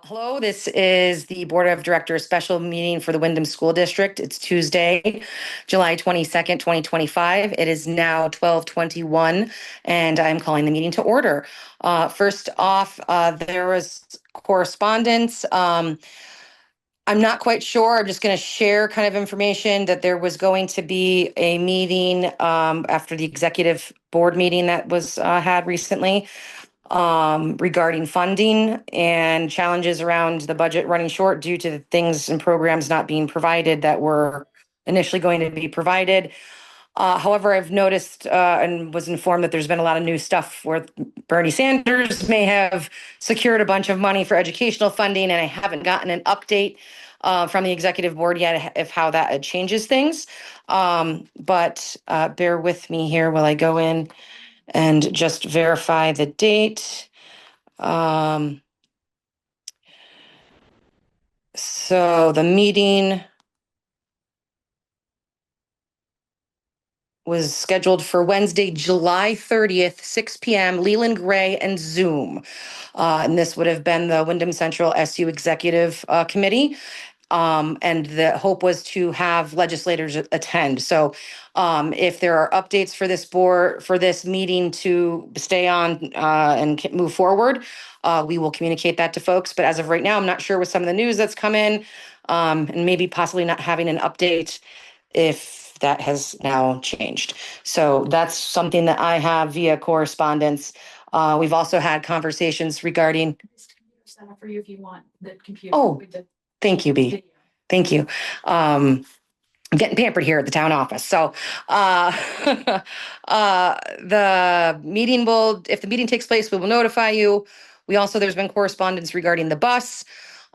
Hello, this is the Board of Directors special meeting for the Windham School District. It's Tuesday, July 22nd, 2025. It is now 12:21, and I'm calling the meeting to order. First off, there was correspondence. I'm not quite sure. I'm just going to share kind of information that there was going to be a meeting after the executive board meeting that was had recently regarding funding and challenges around the budget running short due to the things and programs not being provided that were initially going to be provided. However, I've noticed and was informed that there's been a lot of new stuff where Bernie Sanders may have secured a bunch of money for educational funding, and I haven't gotten an update from the executive board yet of how that changes things. But bear with me here while I go in and just verify the date. So the meeting was scheduled for Wednesday, July 30th, 6 p.m., Leland Gray and Zoom. And this would have been the Windham Central SU Executive Committee. And the hope was to have legislators attend. So if there are updates for this board, for this meeting to stay on and move forward, we will communicate that to folks. But as of right now, I'm not sure with some of the news that's come in and maybe possibly not having an update if that has now changed. So that's something that I have via correspondence. We've also had conversations regarding. For you if you want the computer. Oh, thank you, B. Thank you. I'm getting pampered here at the town office. So the meeting will, if the meeting takes place, we will notify you. There's been correspondence regarding the bus,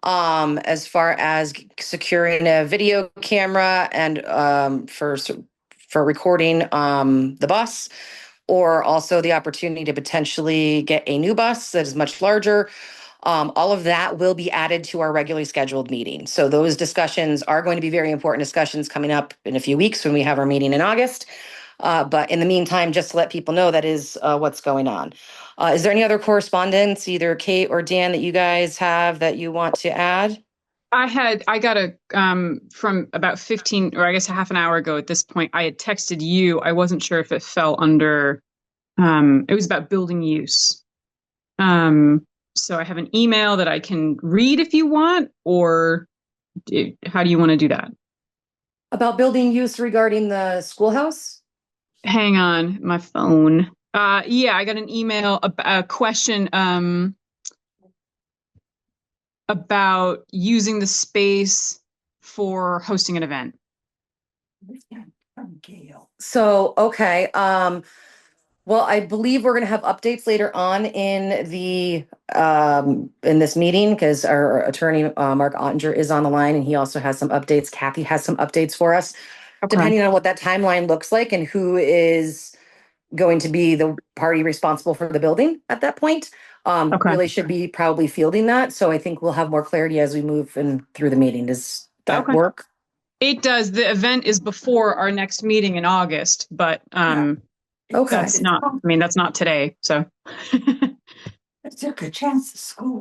as far as securing a video camera and for recording the bus, or also the opportunity to potentially get a new bus that is much larger. All of that will be added to our regularly scheduled meeting. So those discussions are going to be very important discussions coming up in a few weeks when we have our meeting in August. But in the meantime, just to let people know, that is what's going on. Is there any other correspondence, either Kate or Dan, that you guys have that you want to add? I got a from about 15 or I guess a half an hour ago at this point. I had texted you. I wasn't sure if it fell under it was about building use. So I have an email that I can read if you want, or how do you want to do that? About building use regarding the schoolhouse? Hang on, my phone. Yeah, I got an email, a question about using the space for hosting an event. So, okay. Well, I believe we're going to have updates later on in the in this meeting, because our attorney Mark Ottinger is on the line, and he also has some updates. Kathy has some updates for us, depending on what that timeline looks like and who is going to be the party responsible for the building at that point. Really should be probably fielding that. So I think we'll have more clarity as we move in through the meeting. Does that work? It does. The event is before our next meeting in August, but that's not today. So There's a good chance the school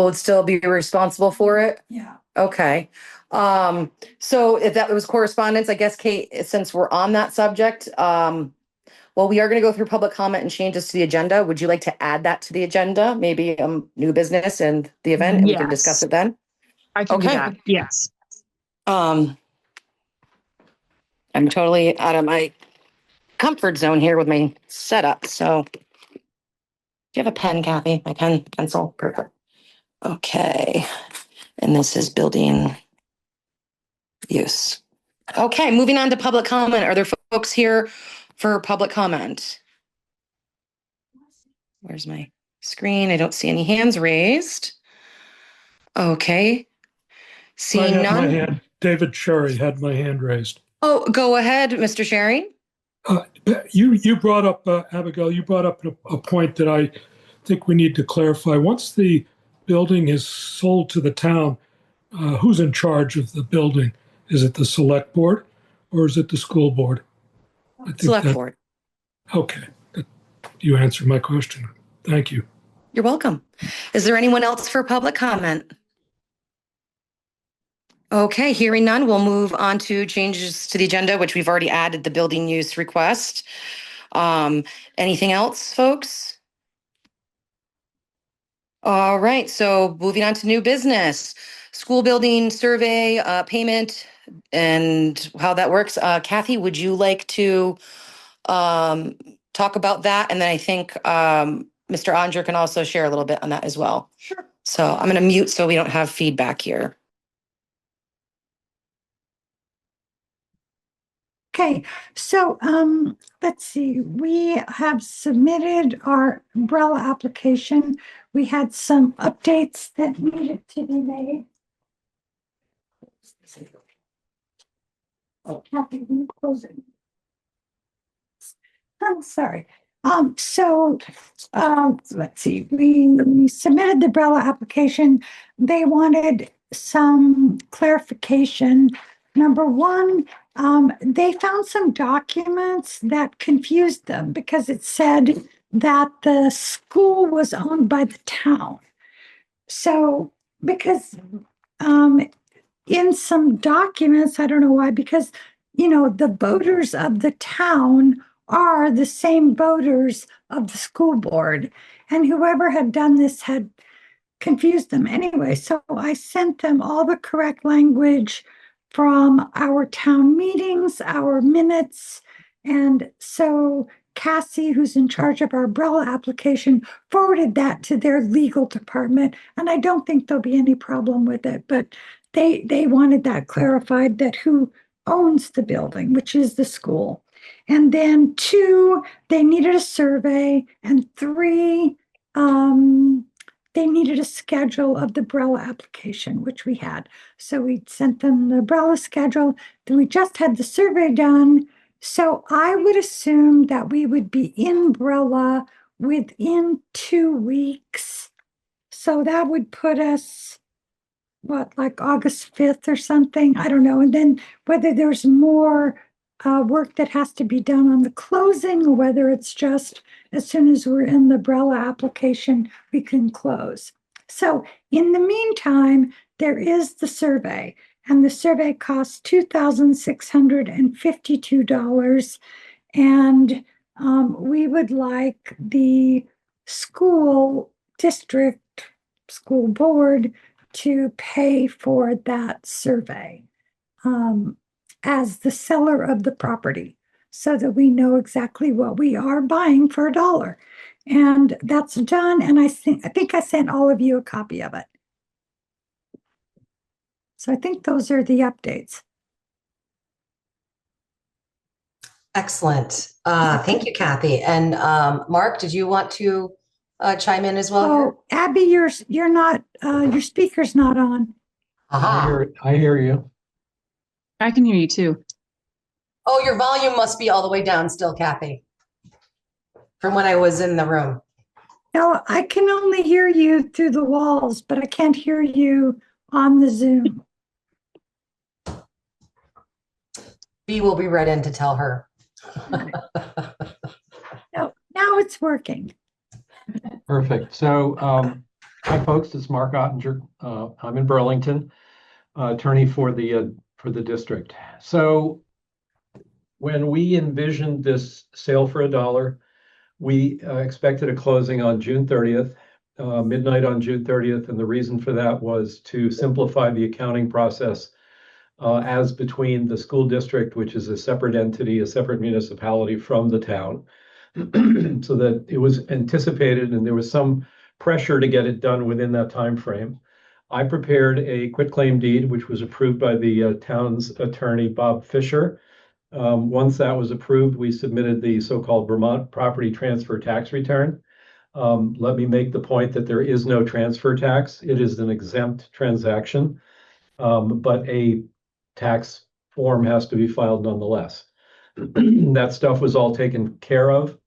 would still be responsible for it. Yeah. Okay. So if that was correspondence, I guess, Kate, since we're on that subject, well, we are going to go through public comment and changes to the agenda. Would you like to add that to the agenda? Maybe new business and the event, and we can discuss it then? I can do that. Yes. I'm totally out of my comfort zone here with my setup. So do you have a pen, Kathy? My pen, pencil? Perfect. Okay. And this is building use. Okay, moving on to public comment. Are there folks here for public comment? Where's my screen? I don't see any hands raised. Okay. Seeing none. David Sherry had my hand raised. Oh, go ahead, Mr. Sherry. You brought up, Abigail, you brought up a point that I think we need to clarify. Once the building is sold to the town, who's in charge of the building? Is it the select board or is it the school board? Select board. Okay. You answered my question. Thank you. You're welcome. Is there anyone else for public comment? Okay, hearing none, we'll move on to changes to the agenda, which we've already added the building use request. Anything else, folks? All right, so moving on to new business, school building survey, payment, and how that works. Kathy, would you like to talk about that? And then I think Mr. Andrew can also share a little bit on that as well. Sure. So I'm going to mute so we don't have feedback here. Okay, so let's see. We have submitted our umbrella application. We had some updates that needed to be made. Oh, Kathy, will you close it? I'm sorry. Let's see. We submitted the umbrella application. They wanted some clarification. Number one, they found some documents that confused them because it said that the school was owned by the town. So, because in some documents, I don't know why, because the voters of the town are the same voters of the school board, and whoever had done this had confused them anyway. So I sent them all the correct language from our town meetings, our minutes. And so Cassie, who's in charge of our umbrella application, forwarded that to their legal department. And I don't think there'll be any problem with it, but they wanted that clarified, that who owns the building, which is the school. And then two, they needed a survey, and three, they needed a schedule of the umbrella application, which we had. So we sent them the umbrella schedule. Then we just had the survey done. So I would assume that we would be in umbrella within 2 weeks. So that would put us, like August 5th or something? I don't know. And then whether there's more work that has to be done on the closing, or whether it's just as soon as we're in the umbrella application, we can close. So in the meantime, there is the survey, and the survey costs $2,652. And we would like the school district, school board, to pay for that survey as the seller of the property, so that we know exactly what we are buying for $1. And that's done. And I think I sent all of you a copy of it. So I think those are the updates. Excellent. Thank you, Kathy. And Mark, did you want to chime in as well? Oh, Abby, you're not, your speaker's not on. Aha. I hear you. I can hear you too. Oh, your volume must be all the way down still, Kathy, from when I was in the room. No, I can only hear you through the walls, but I can't hear you on the Zoom. B will be right in to tell her. No, now it's working. Perfect. So, hi folks, it's Mark Ottinger. I'm in Burlington, attorney for the district. So when we envisioned this sale for $1, we expected a closing on June 30th, midnight on June 30th. And the reason for that was to simplify the accounting process as between the school district, which is a separate entity, a separate municipality from the town, so that it was anticipated and there was some pressure to get it done within that time frame. I prepared a quitclaim deed, which was approved by the town's attorney, Bob Fisher. Once that was approved, we submitted the so-called Vermont property transfer tax return. Let me make the point that there is no transfer tax. It is an exempt transaction, but a tax form has to be filed nonetheless. That stuff was all taken care of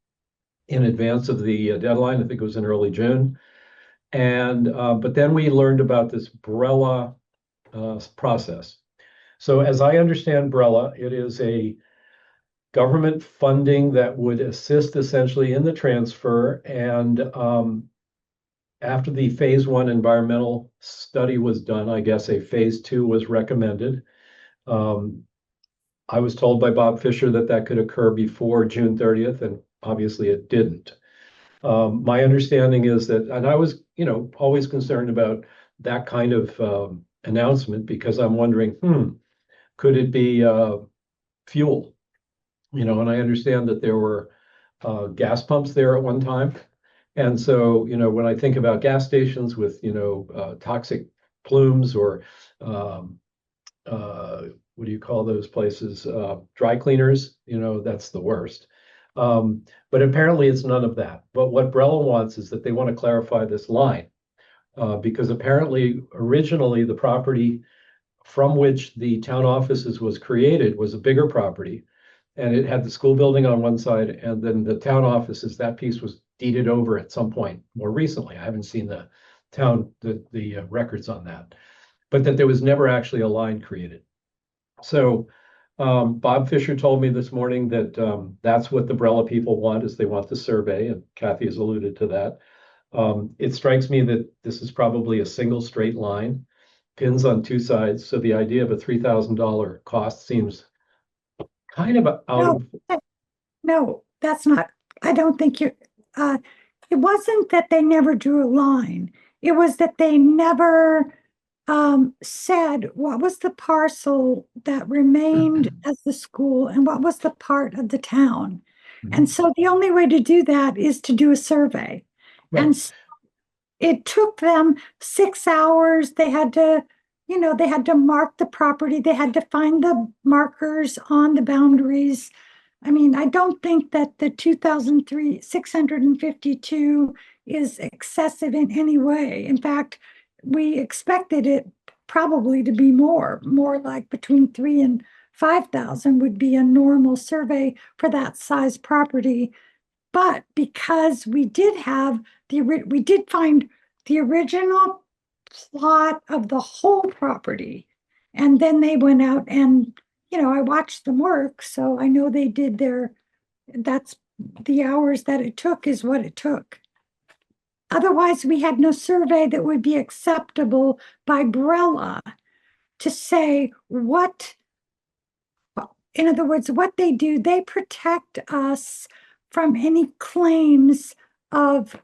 in advance of the deadline. I think it was in early June. And but then we learned about this BRELA process. So as I understand BRELA, it is a government funding that would assist essentially in the transfer, and after the phase 1 environmental study was done, I guess a phase 2 was recommended. I was told by Bob Fisher that that could occur before June 30th, and obviously it didn't. My understanding is that, and I was, always concerned about that kind of announcement because I'm wondering, could it be fuel? And I understand that there were gas pumps there at one time. And so, when I think about gas stations with, toxic plumes or what do you call those places? Dry cleaners, that's the worst. But apparently it's none of that. But what Brella wants is that they want to clarify this line because apparently originally the property from which the town offices was created was a bigger property. And it had the school building on one side, and then the town offices, that piece was deeded over at some point more recently. I haven't seen the records on that, but that there was never actually a line created. So Bob Fisher told me this morning that that's what the Brella people want, is they want the survey, and Kathy has alluded to that. It strikes me that this is probably a single straight line, pins on two sides. So the idea of a $3,000 cost seems kind of out of. No, that's not. I don't think it wasn't that they never drew a line. It was that they never said what was the parcel that remained as the school and what was the part of the town. And so the only way to do that is to do a survey. Right. And so it took them 6 hours. They had to, they had to mark the property. They had to find the markers on the boundaries. I mean, I don't think that the 652 is excessive in any way. In fact, we expected it probably to be more like between 3,000 and 5,000 would be a normal survey for that size property. But because we did find the original plot of the whole property, and then they went out and I watched them work, so I know they did that's the hours that it took is what it took. Otherwise, we had no survey that would be acceptable by Brella to say in other words, what they do, they protect us from any claims of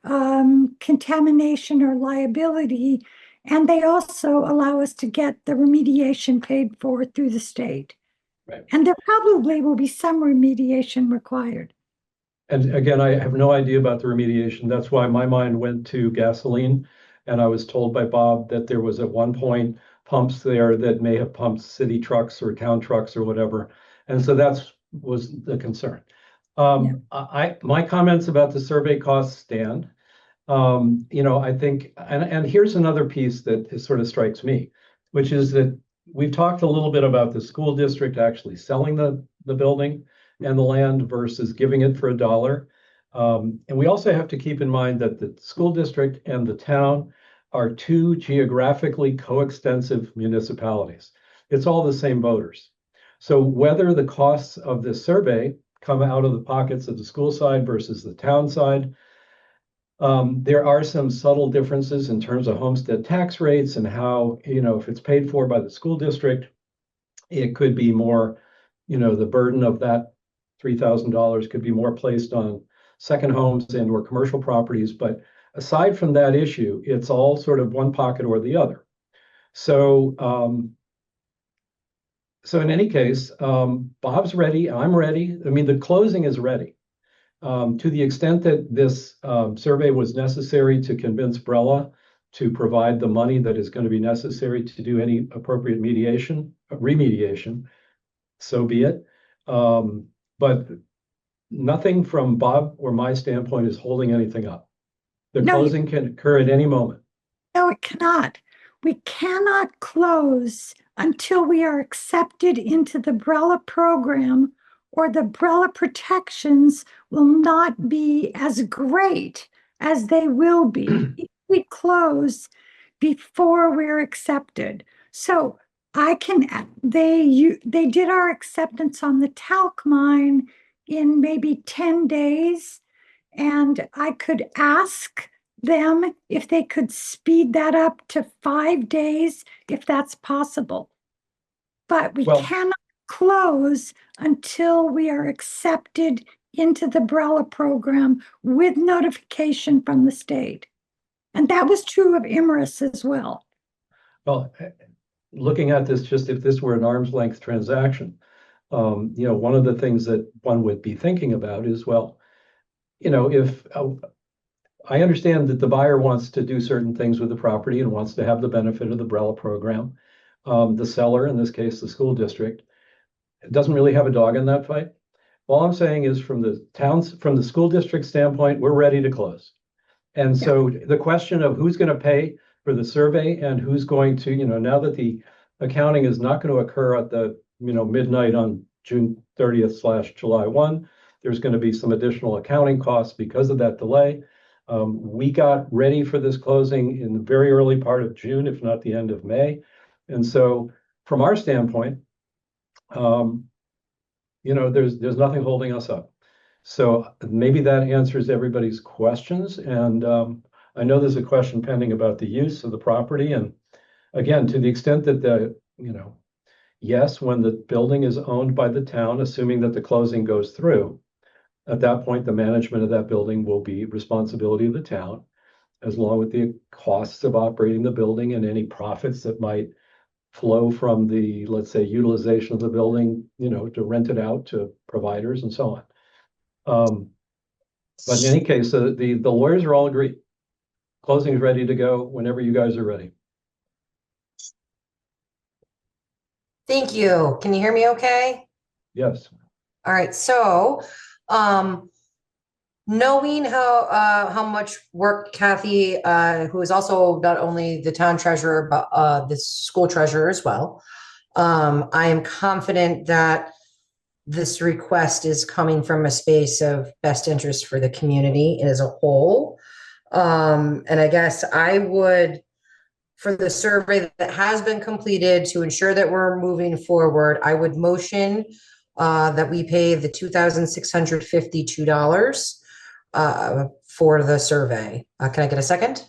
contamination or liability, and they also allow us to get the remediation paid for through the state. Right. And there probably will be some remediation required. And again, I have no idea about the remediation. That's why my mind went to gasoline. And I was told by Bob that there was at one point pumps there that may have pumped city trucks or town trucks or whatever. And so that was the concern. My comments about the survey costs stand. I think, and here's another piece that sort of strikes me, which is that we've talked a little bit about the school district actually selling the building and the land versus giving it for $1. And we also have to keep in mind that the school district and the town are two geographically coextensive municipalities. It's all the same voters. So whether the costs of this survey come out of the pockets of the school side versus the town side, there are some subtle differences in terms of homestead tax rates and how, if it's paid for by the school district, it could be more, the burden of that $3,000 could be more placed on second homes and or commercial properties. But aside from that issue, it's all sort of one pocket or the other. So, in any case, Bob's ready, I'm ready. I mean, the closing is ready. To the extent that this survey was necessary to convince Brella to provide the money that is going to be necessary to do any appropriate remediation, so be it. But nothing from Bob or my standpoint is holding anything up. The closing can occur at any moment. No, it cannot. We cannot close until we are accepted into the Brella program, or the Brella protections will not be as great as they will be if we close before we're accepted. So they did our acceptance on the talc mine in maybe 10 days, and I could ask them if they could speed that up to 5 days, if that's possible. But we Well- cannot close until we are accepted into the Brella program with notification from the state. And that was true of Imerus as well. Well, looking at this, just if this were an arm's length transaction, one of the things that one would be thinking about is, well, if I understand that the buyer wants to do certain things with the property and wants to have the benefit of the Brella program. The seller, in this case, the school district, doesn't really have a dog in that fight. All I'm saying is from the school district standpoint, we're ready to close. And so the question of who's going to pay for the survey and who's going to, now that the accounting is not going to occur at the, midnight on June 30th / July 1, there's going to be some additional accounting costs because of that delay. We got ready for this closing in the very early part of June, if not the end of May. And so from our standpoint, there's nothing holding us up. So maybe that answers everybody's questions. And I know there's a question pending about the use of the property. And again, to the extent that yes, when the building is owned by the town, assuming that the closing goes through, at that point, the management of that building will be responsibility of the town, as long with the costs of operating the building and any profits that might flow from the, let's say, utilization of the building, to rent it out to providers and so on. But in any case, the lawyers are all agreed. Closing is ready to go whenever you guys are ready. Thank you. Can you hear me okay? Yes. All right. So, knowing how much work Kathy, who is also not only the town treasurer, but the school treasurer as well, I am confident that this request is coming from a space of best interest for the community as a whole. And I guess I would, for the survey that has been completed to ensure that we're moving forward, I would motion that we pay the $2,652 for the survey. Can I get a second?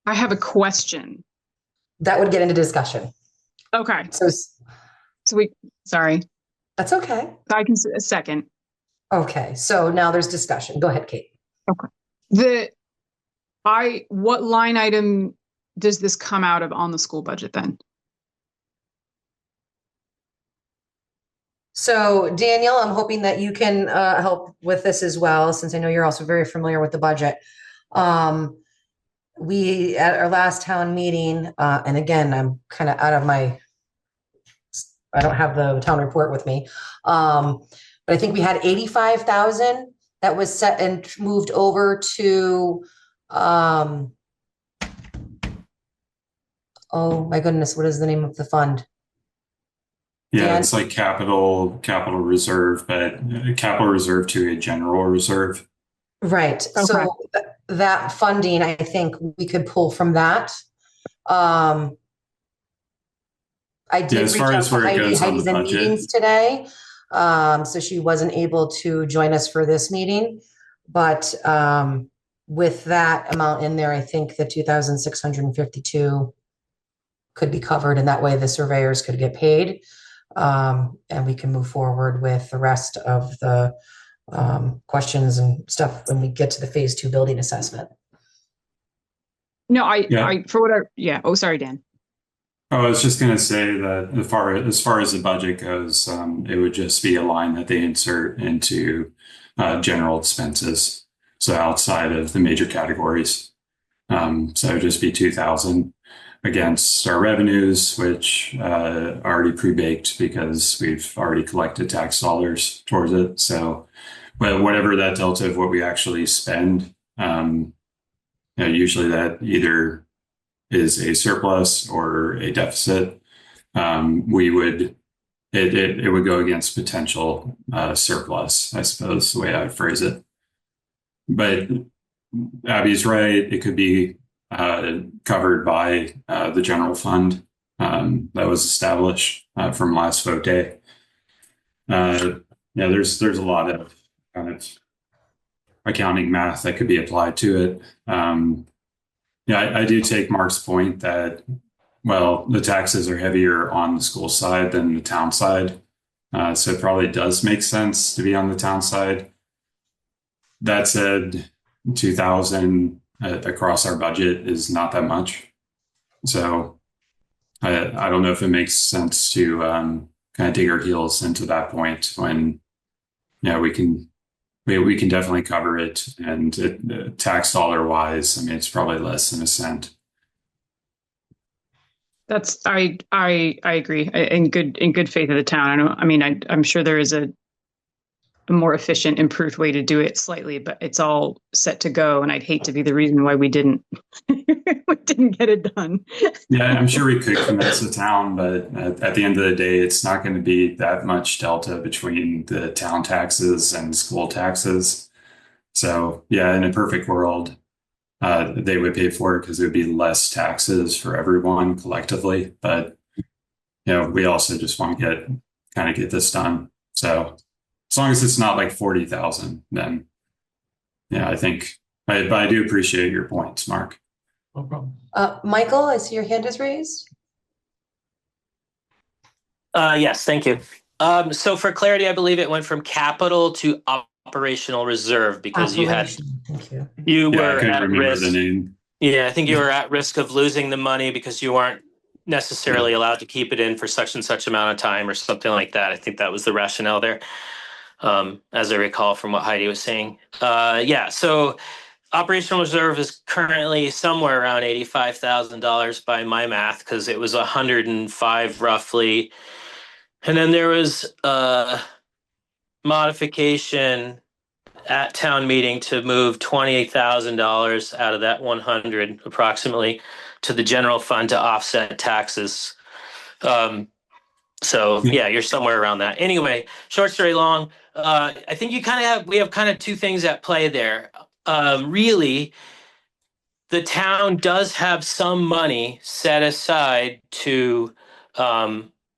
I have a question. That would get into discussion. Okay. So Sorry. that's okay. I can a second. Okay. So now there's discussion. Go ahead, Kate. Okay. What line item does this come out of on the school budget then? So Daniel, I'm hoping that you can help with this as well, since I know you're also very familiar with the budget. We, at our last town meeting, and again, I'm kind of I don't have the town report with me. But I think we had 85,000 that was set and moved over to, oh my goodness, what is the name of the fund? Yeah, Dan? it's like capital reserve, but capital reserve to a general reserve. Right. Okay. So that funding, I think we could pull from that. I did as reach far out as to where it Heidi. goes on Heidi's the in budget. meetings today. So she wasn't able to join us for this meeting. But with that amount in there, I think the 2,652 could be covered, and that way the surveyors could get paid. And we can move forward with the rest of the questions and stuff when we get to the phase 2 building assessment. No, Yeah. for whatever. Yeah. Oh, sorry, Dan. Oh, I was just going to say that as far as the budget goes, it would just be a line that they insert into general expenses. So outside of the major categories. So it would just be 2,000 against our revenues, which are already pre-baked because we've already collected tax dollars towards it. So, but whatever that delta of what we actually spend, usually that either is a surplus or a deficit. It would go against potential surplus, I suppose, the way I would phrase it. But Abby's right. It could be covered by the general fund that was established from last vote day. There's a lot of kind of accounting math that could be applied to it. Yeah, I do take Mark's point that, well, the taxes are heavier on the school side than the town side. So it probably does make sense to be on the town side. That said, 2,000 across our budget is not that much. So I don't know if it makes sense to kind of dig our heels into that point when, we can definitely cover it, and tax dollar wise, I mean, it's probably less than a cent. That's I agree in good faith of the town. I'm sure there is a more efficient, improved way to do it slightly, but it's all set to go, and I'd hate to be the reason why we didn't we didn't get it done. Yeah, I'm sure we could convince the town, but at the end of the day, it's not going to be that much delta between the town taxes and school taxes. So yeah, in a perfect world, they would pay for it because it would be less taxes for everyone collectively. But we also just want to get this done. So as long as it's not like 40,000, then yeah, I think. But I do appreciate your points, Mark. No problem. Michael, I see your hand is raised. Yes, thank you. So for clarity, I believe it went from capital to operational reserve because Thank you. you Yeah, I were couldn't at remember risk. the name. Yeah, I think you were at risk of losing the money because you weren't necessarily allowed to keep it in for such and such amount of time or something like that. I think that was the rationale there, as I recall from what Heidi was saying. Yeah, so operational reserve is currently somewhere around $85,000 by my math because it was 105 roughly. And then there was a modification at town meeting to move $28,000 out of that 100 approximately to the general fund to offset taxes. So yeah, you're somewhere around that. Anyway, short story long, I think we have kind of two things at play there. Really, the town does have some money set aside to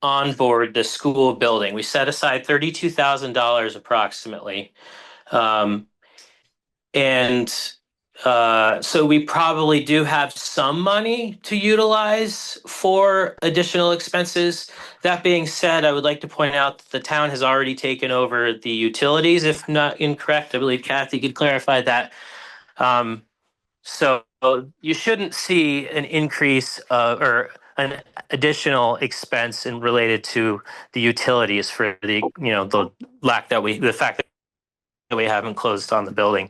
onboard the school building. We set aside $32,000 approximately. So we probably do have some money to utilize for additional expenses. That being said, I would like to point out that the town has already taken over the utilities, if not incorrect. I believe Kathy could clarify that. So you shouldn't see an increase or an additional expense related to the utilities for the the fact that we haven't closed on the building.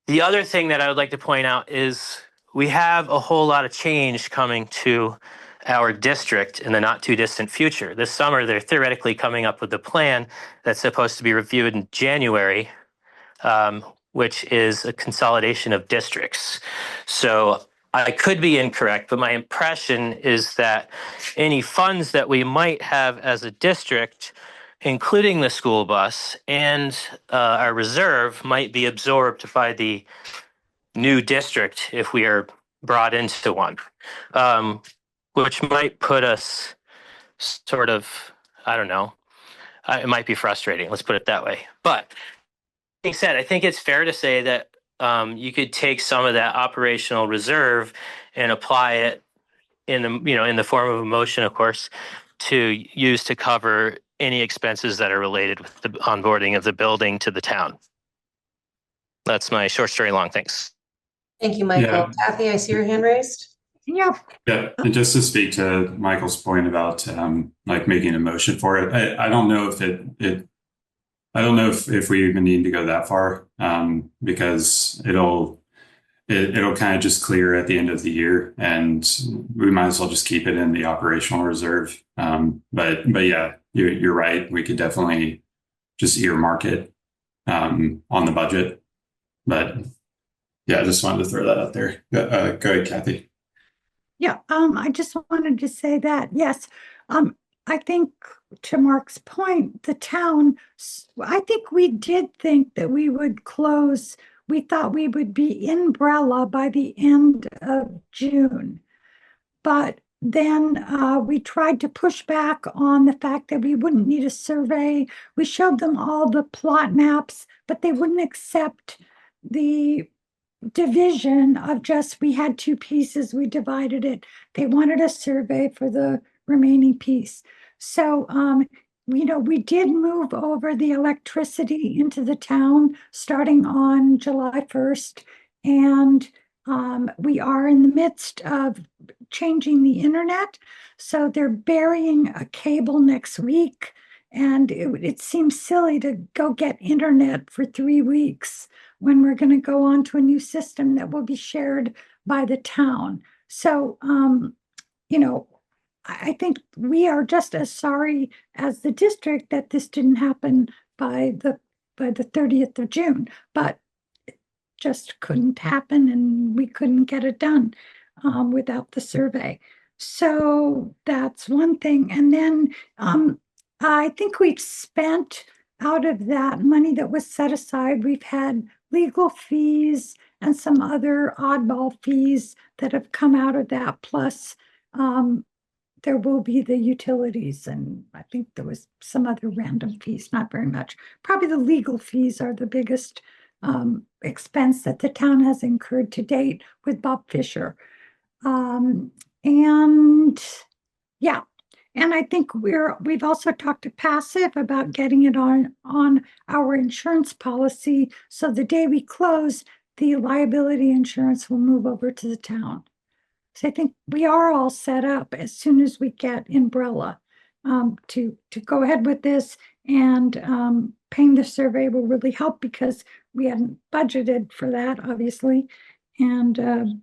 The other thing that I would like to point out is we have a whole lot of change coming to our district in the not too distant future. This summer, they're theoretically coming up with a plan that's supposed to be reviewed in January, which is a consolidation of districts. So I could be incorrect, but my impression is that any funds that we might have as a district, including the school bus and our reserve, might be absorbed by the new district if we are brought into one, which might put us sort of, I don't know, it might be frustrating. Let's put it that way. But being said, I think it's fair to say that you could take some of that operational reserve and apply it in the form of a motion, of course, to use to cover any expenses that are related with the onboarding of the building to the town. That's my short story long. Thanks. Thank you, Michael. Yeah. Kathy, I see your hand raised. Yep. Yeah, and just to speak to Michael's point about making a motion for it, I don't know if I don't know if we even need to go that far, because it'll kind of just clear at the end of the year, and we might as well just keep it in the operational reserve. But yeah, you're right. We could definitely just earmark it on the budget. But yeah, I just wanted to throw that out there. Go ahead, Kathy. Yeah, I just wanted to say that, yes, I think to Mark's point, the town, I think we did think that we would close, we thought we would be in Brella by the end of June. But then we tried to push back on the fact that we wouldn't need a survey. We showed them all the plot maps, but they wouldn't accept the division of just, we had two pieces, we divided it. They wanted a survey for the remaining piece. So, we did move over the electricity into the town starting on July 1st. And we are in the midst of changing the internet. So they're burying a cable next week. And it seems silly to go get internet for 3 weeks when we're going to go on to a new system that will be shared by the town. So, I think we are just as sorry as the district that this didn't happen by the 30th of June, but it just couldn't happen and we couldn't get it done without the survey. So that's one thing. And then I think we've spent out of that money that was set aside, we've had legal fees and some other oddball fees that have come out of that. Plus, there will be the utilities, and I think there was some other random fees, not very much. Probably the legal fees are the biggest expense that the town has incurred to date with Bob Fisher. And yeah, and I think we've also talked to Passive about getting it on our insurance policy. So the day we close, the liability insurance will move over to the town. So I think we are all set up as soon as we get Umbrella to go ahead with this, and paying the survey will really help because we hadn't budgeted for that, obviously. And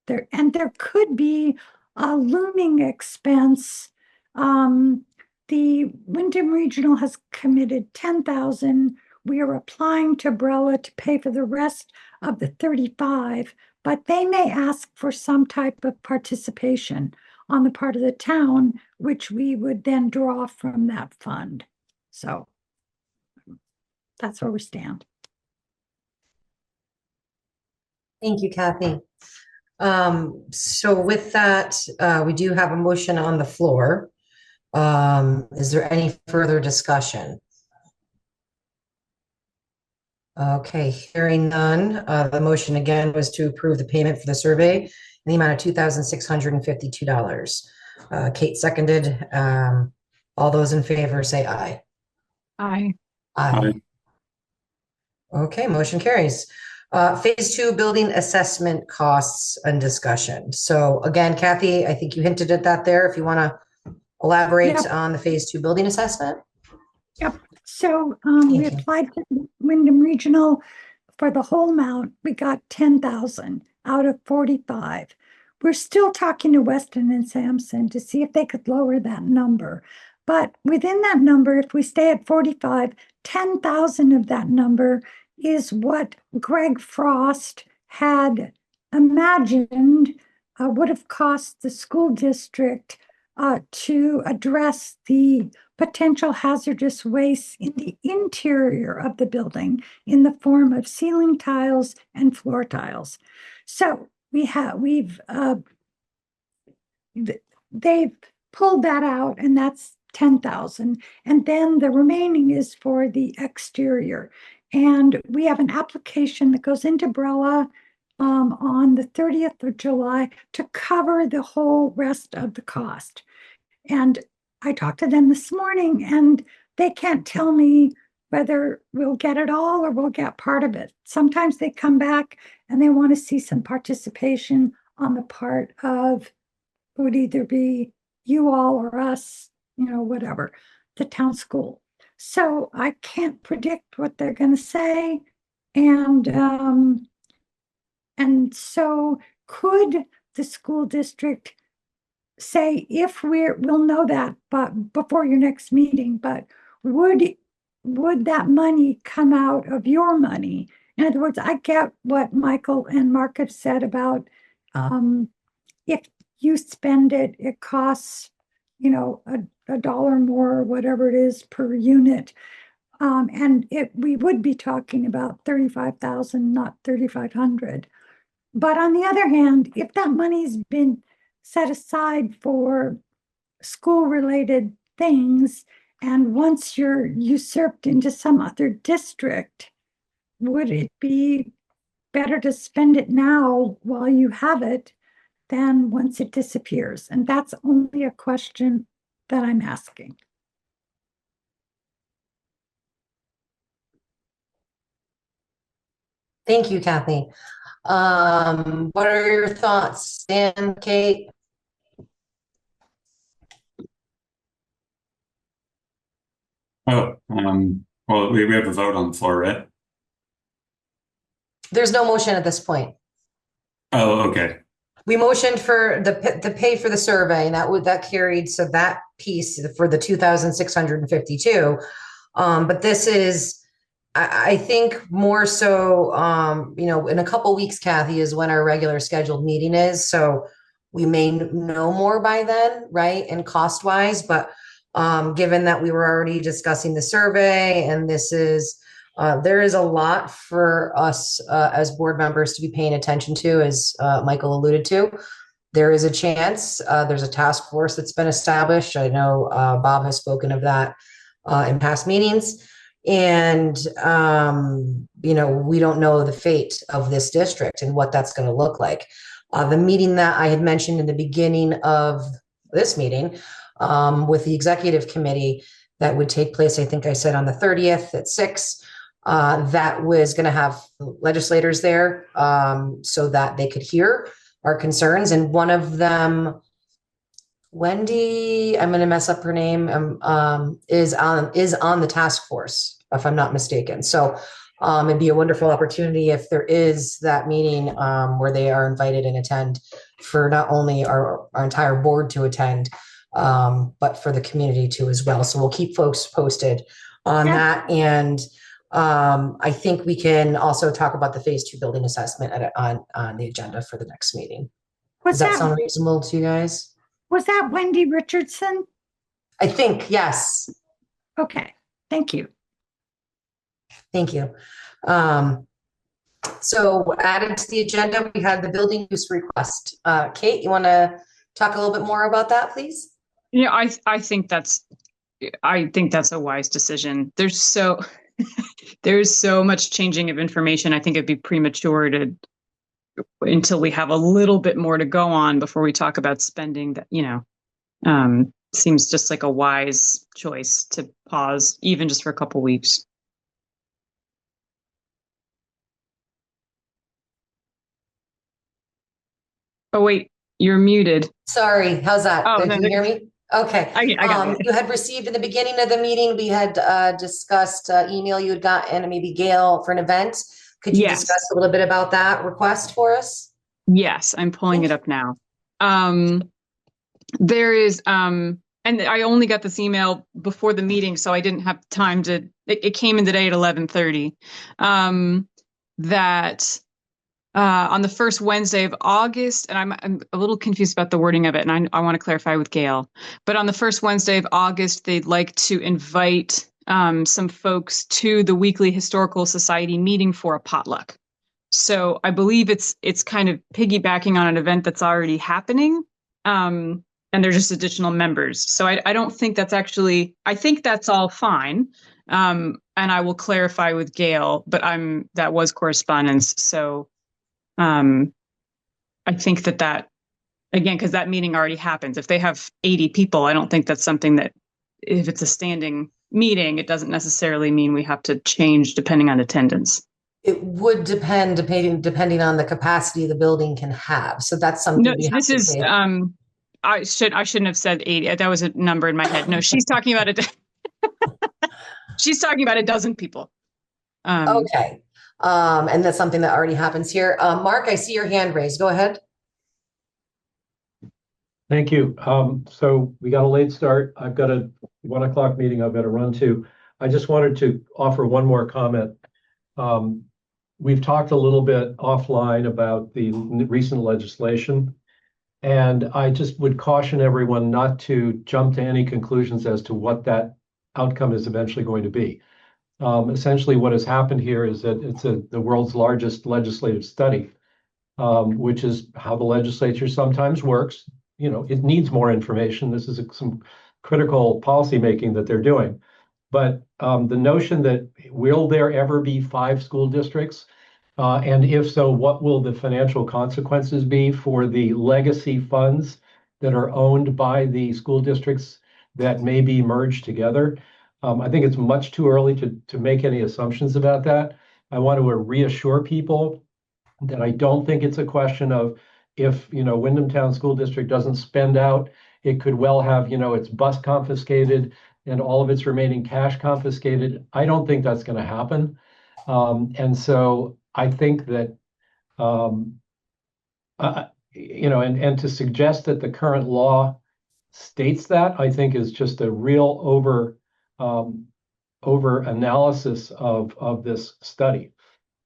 there could be a looming expense. The Windham Regional has committed 10,000. We are applying to Umbrella to pay for the rest of the 35, but they may ask for some type of participation on the part of the town, which we would then draw from that fund. So that's where we stand. Thank you, Kathy. So with that, we do have a motion on the floor. Is there any further discussion? Okay, hearing none. The motion again was to approve the payment for the survey in the amount of $2,652. Kate seconded. All those in favor say aye. Aye. Aye. Okay, motion carries. Phase 2 building assessment costs and discussion. So again, Kathy, I think you hinted at that there. If you want to elaborate on the Phase 2 building assessment. Yep. So we applied to Windham Regional for the whole amount. We got 10,000 out of 45. We're still talking to Weston and Sampson to see if they could lower that number. But within that number, if we stay at 45, 10,000 of that number is what Greg Frost had imagined would have cost the school district to address the potential hazardous waste in the interior of the building in the form of ceiling tiles and floor tiles. So they've pulled that out, and that's 10,000. And then the remaining is for the exterior. And we have an application that goes into Umbrella on the 30th of July to cover the whole rest of the cost. And I talked to them this morning, and they can't tell me whether we'll get it all or we'll get part of it. Sometimes they come back and they want to see some participation on the part of, it would either be you all or us, whatever, the town school. So I can't predict what they're going to say. And so could the school district say, if we'll know that but before your next meeting, but would that money come out of your money? In other words, I get what Michael and Mark have said about if you spend it, it costs, a dollar more or whatever it is per unit. And we would be talking about 35,000, not 3,500. But on the other hand, if that money's been set aside for school-related things, and once you're usurped into some other district, would it be better to spend it now while you have it than once it disappears? And that's only a question that I'm asking. Thank you, Kathy. What are your thoughts, Dan, Kate? Oh, well, we have a vote on the floor, right? There's no motion at this point. Oh, okay. We motioned for the pay for the survey, and that carried, so that piece for the 2,652. But this is, I think more so, in a couple weeks, Kathy, is when our regular scheduled meeting is. So we may know more by then, right? And cost wise, but given that we were already discussing the survey, and this is, there is a lot for us as board members to be paying attention to, as Michael alluded to. There is a chance, there's a task force that's been established. I know Bob has spoken of that in past meetings. And, we don't know the fate of this district and what that's going to look like. The meeting that I had mentioned in the beginning of this meeting with the executive committee that would take place, I think I said on the 30th at 6, that was going to have legislators there so that they could hear our concerns. And one of them, Wendy, I'm going to mess up her name, is on the task force, if I'm not mistaken. So it'd be a wonderful opportunity if there is that meeting where they are invited and attend, for not only our entire board to attend, but for the community too as well. So we'll keep folks posted on that. And I think we can also talk about the phase 2 building assessment on the agenda for the next meeting. Does that sound reasonable to you guys? Was that Wendy Richardson? I think, yes. Okay, thank you. Thank you. So added to the agenda, we had the building use request. Kate, you want to talk a little bit more about that, please? Yeah, I think that's a wise decision. There's so much changing of information. I think it'd be premature until we have a little bit more to go on before we talk about spending that, seems just like a wise choice to pause even just for a couple weeks. Oh, wait, you're muted. Sorry, how's that? Oh, Can you hear me? Okay. I got it. You had received in the beginning of the meeting, we had discussed email you had gotten, and maybe Gail, for an event. Could you discuss a little bit about that request for us? Yes, I'm pulling it up now. There is, and I only got this email before the meeting, so I didn't have time to, it came in today at 11:30, that on the first Wednesday of August, and I'm a little confused about the wording of it, and I want to clarify with Gail, but on the first Wednesday of August, they'd like to invite some folks to the weekly Historical Society meeting for a potluck. So I believe it's kind of piggybacking on an event that's already happening, and they're just additional members. So I don't think that's actually, I think that's all fine, and I will clarify with Gail, but that was correspondence, so I think that again, because that meeting already happens. If they have 80 people, I don't think that's something that, if it's a standing meeting, it doesn't necessarily mean we have to change depending on attendance. It would depend depending on the capacity the building can have. So that's something. No, this is I shouldn't have said 80. That was a number in my head. No, she's talking about she's talking about a dozen people. Okay. And that's something that already happens here. Mark, I see your hand raised. Go ahead. Thank you. So we got a late start. I've got a 1 o'clock meeting I've got to run to. I just wanted to offer one more comment. We've talked a little bit offline about the recent legislation, and I just would caution everyone not to jump to any conclusions as to what that outcome is eventually going to be. Essentially, what has happened here is that it's the world's largest legislative study, which is how the legislature sometimes works. it needs more information. This is some critical policy making that they're doing. But the notion that will there ever be 5 school districts? And if so, what will the financial consequences be for the legacy funds that are owned by the school districts that may be merged together? I think it's much too early to make any assumptions about that. I want to reassure people that I don't think it's a question of if, Windham Town School District doesn't spend out, it could well have, its bus confiscated and all of its remaining cash confiscated. I don't think that's going to happen. And so I think that, and to suggest that the current law states that, I think is just a real over analysis of this study.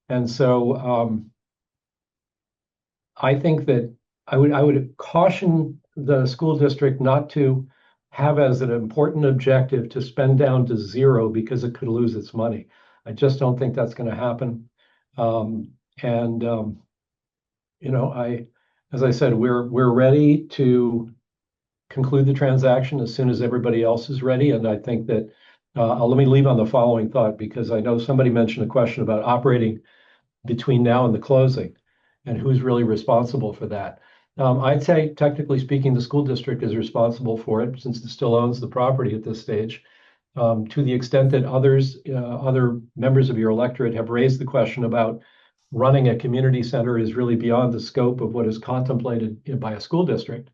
And so I think that I would caution the school district not to have as an important objective to spend down to 0 because it could lose its money. I just don't think that's going to happen. As I said, we're ready to conclude the transaction as soon as everybody else is ready. And I think that let me leave on the following thought, because I know somebody mentioned a question about operating between now and the closing and who's really responsible for that. I'd say, technically speaking, the school district is responsible for it since it still owns the property at this stage. To the extent that other members of your electorate have raised the question about running a community center is really beyond the scope of what is contemplated by a school district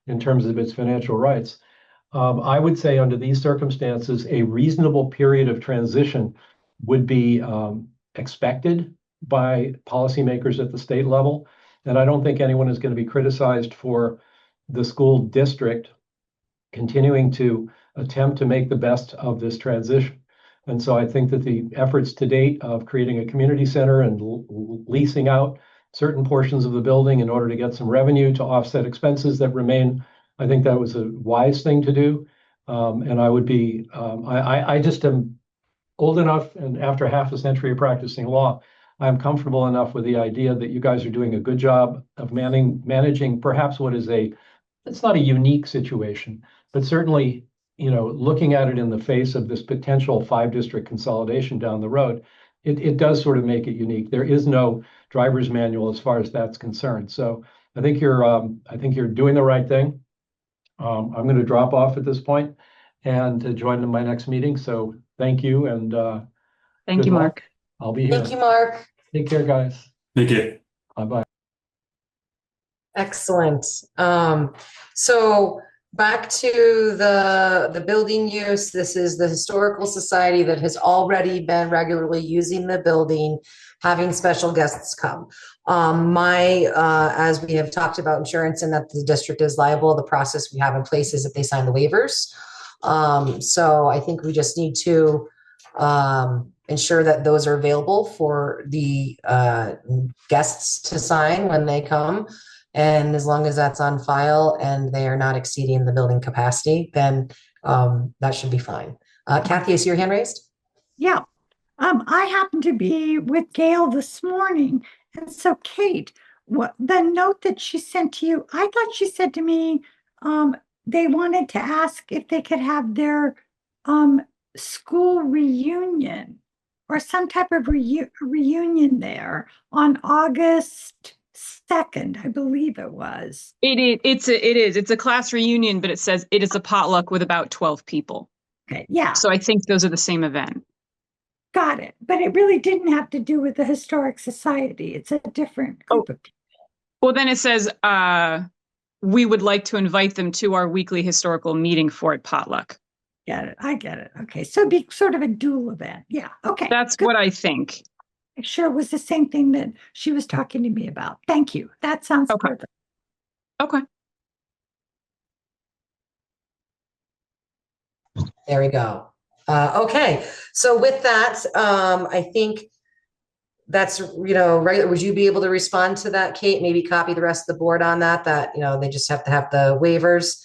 in terms of its financial rights. I would say under these circumstances, a reasonable period of transition would be expected by policymakers at the state level. And I don't think anyone is going to be criticized for the school district continuing to attempt to make the best of this transition. And so I think that the efforts to date of creating a community center and leasing out certain portions of the building in order to get some revenue to offset expenses that remain, I think that was a wise thing to do. And I would be, I just am old enough, and after half a century of practicing law, I'm comfortable enough with the idea that you guys are doing a good job of managing perhaps what is it's not a unique situation, but certainly, looking at it in the face of this potential 5-district consolidation down the road, it does sort of make it unique. There is no driver's manual as far as that's concerned. So I think you're doing the right thing. I'm going to drop off at this point and join in my next meeting. So thank you, and Thank you, Mark. I'll be here. Thank you, Mark. Take care, guys. Thank you. Bye-bye. Excellent. So back to the building use. This is the historical society that has already been regularly using the building, having special guests come. As we have talked about insurance and that the district is liable, the process we have in place is that they sign the waivers. So I think we just need to ensure that those are available for the guests to sign when they come. And as long as that's on file and they are not exceeding the building capacity, then that should be fine. Kathy, is your hand raised? Yeah. I happened to be with Gail this morning. And so, Kate, the note that she sent to you, I thought she said to me, they wanted to ask if they could have their school reunion or some type of reunion there on August 2nd, I believe it was. It is. It's a class reunion, but it says it is a potluck with about 12 people. Okay, yeah. So I think those are the same event. Got it. But it really didn't have to do with the Historic Society. It's a different group of people. Well, then it says we would like to invite them to our weekly historical meeting for it potluck. Get it. I get it. Okay. So it'd be sort of a dual event. Yeah. Okay. That's good. what I think. It sure was the same thing that she was talking to me about. Thank you. That sounds perfect. Okay. There we go. Okay. So with that, I think that's, right. Would you be able to respond to that, Kate? Maybe copy the rest of the board on that, they just have to have the waivers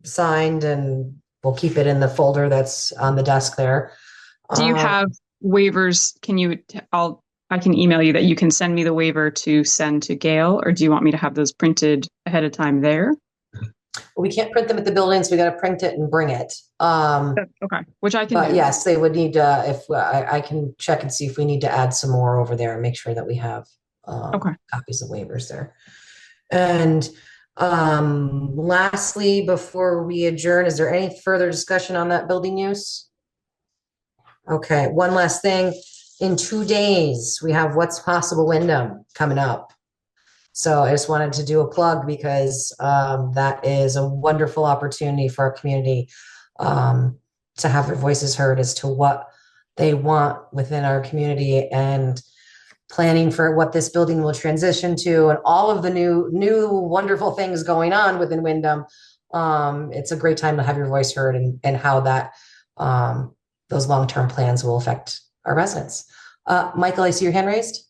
signed, and we'll keep it in the folder that's on the desk there. Do you have waivers? I can email you that you can send me the waiver to send to Gail, or do you want me to have those printed ahead of time there? We can't print them at the building, so we got to print it and bring it. Okay, which I can But do. yes, they would need if I can check and see if we need to add some more over there and make sure that we have Okay. copies of waivers there. And lastly, before we adjourn, is there any further discussion on that building use? Okay, one last thing. In 2 days, we have What's Possible Windham coming up. So I just wanted to do a plug because that is a wonderful opportunity for our community to have their voices heard as to what they want within our community and planning for what this building will transition to and all of the new wonderful things going on within Windham. It's a great time to have your voice heard and how that those long-term plans will affect our residents. Michael, I see your hand raised.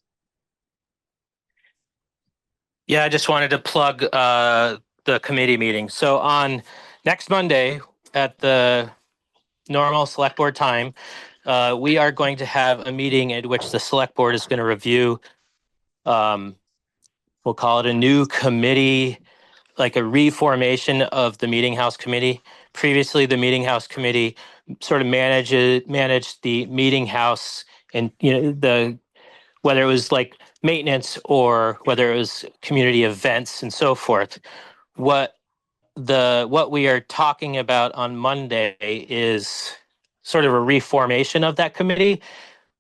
Yeah, I just wanted to plug the committee meeting. So on next Monday at the normal select board time, we are going to have a meeting at which the select board is going to review, we'll call it a new committee, like a reformation of the Meeting House Committee. Previously, the Meeting House Committee sort of managed the Meeting House and, whether it was like maintenance or whether it was community events and so forth. What we are talking about on Monday is sort of a reformation of that committee,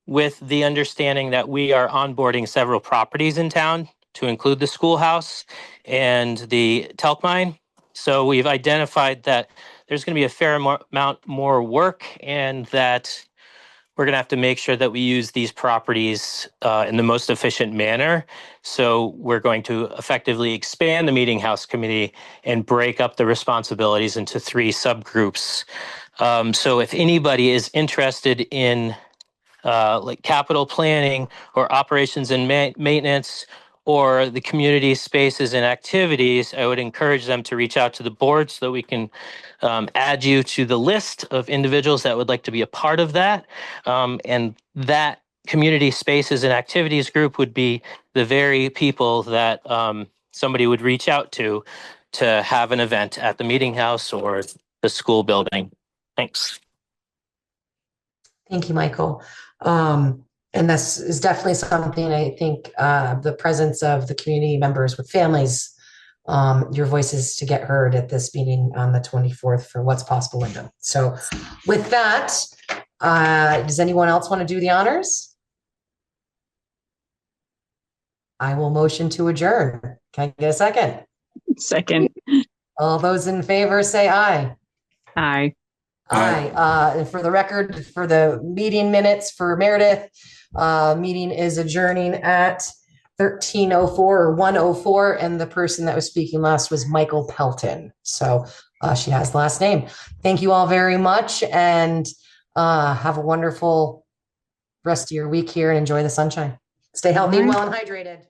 with the understanding that we are onboarding several properties in town to include the schoolhouse and the talc mine. So we've identified that there's going to be a fair amount more work, and that we're going to have to make sure that we use these properties in the most efficient manner. So we're going to effectively expand the Meeting House Committee and break up the responsibilities into 3 subgroups. So if anybody is interested in like capital planning or operations and maintenance or the community spaces and activities, I would encourage them to reach out to the board so that we can add you to the list of individuals that would like to be a part of that. And that community spaces and activities group would be the very people that somebody would reach out to have an event at the Meeting House or the school building. Thanks. Thank you, Michael. And this is definitely something I think the presence of the community members with families, your voices to get heard at this meeting on the 24th for What's Possible Windham. So with that, does anyone else want to do the honors? I will motion to adjourn. Can I get a second? Second. All those in favor say aye. Aye. Aye. And for the record, for the meeting minutes for Meredith, meeting is adjourning at 13:04 or 1:04, and the person that was speaking last was Michael Pelton. So she has the last name. Thank you all very much, and have a wonderful rest of your week here and enjoy the sunshine. Stay healthy, well, and hydrated.